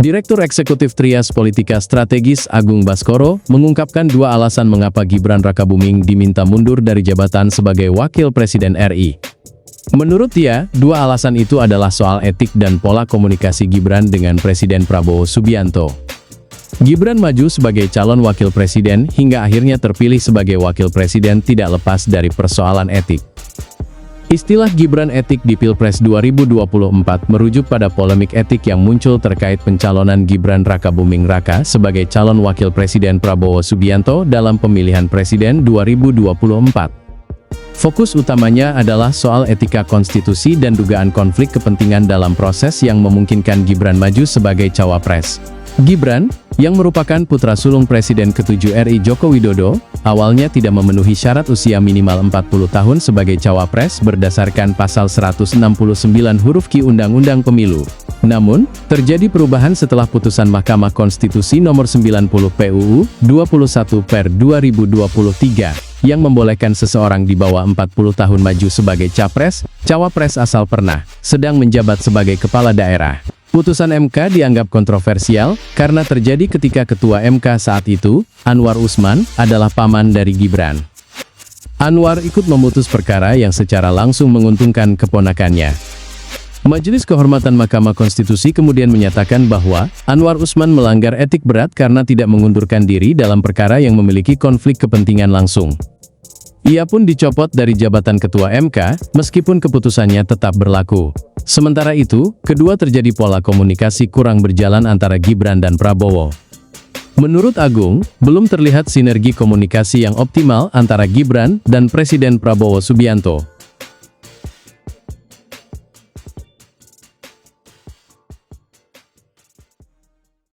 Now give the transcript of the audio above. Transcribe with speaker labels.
Speaker 1: Direktur Eksekutif Trias Politika Strategis Agung Baskoro mengungkapkan dua alasan mengapa Gibran Rakabuming diminta mundur dari jabatan sebagai Wakil Presiden RI. Menurut dia, dua alasan itu adalah soal etik dan pola komunikasi Gibran dengan Presiden Prabowo Subianto. Gibran maju sebagai calon wakil presiden hingga akhirnya terpilih sebagai wakil presiden tidak lepas dari persoalan etik. Istilah Gibran etik di Pilpres 2024 merujuk pada polemik etik yang muncul terkait pencalonan Gibran Rakabuming Raka sebagai calon wakil presiden Prabowo Subianto dalam pemilihan presiden 2024. Fokus utamanya adalah soal etika konstitusi dan dugaan konflik kepentingan dalam proses yang memungkinkan Gibran maju sebagai cawapres. Gibran, yang merupakan putra sulung Presiden ke-7 RI Joko Widodo, awalnya tidak memenuhi syarat usia minimal 40 tahun sebagai cawapres berdasarkan pasal 169 huruf Q Undang-Undang Pemilu. Namun, terjadi perubahan setelah putusan Mahkamah Konstitusi nomor 90 PUU 21/2023 yang membolehkan seseorang di bawah 40 tahun maju sebagai capres, cawapres asal pernah sedang menjabat sebagai kepala daerah. Putusan MK dianggap kontroversial karena terjadi ketika Ketua MK saat itu, Anwar Usman, adalah paman dari Gibran. Anwar ikut memutus perkara yang secara langsung menguntungkan keponakannya. Majelis Kehormatan Mahkamah Konstitusi kemudian menyatakan bahwa Anwar Usman melanggar etik berat karena tidak mengundurkan diri dalam perkara yang memiliki konflik kepentingan langsung. Ia pun dicopot dari jabatan Ketua MK, meskipun keputusannya tetap berlaku. Sementara itu, kedua terjadi pola komunikasi kurang berjalan antara Gibran dan Prabowo. Menurut Agung, belum terlihat sinergi komunikasi yang optimal antara Gibran dan Presiden Prabowo Subianto.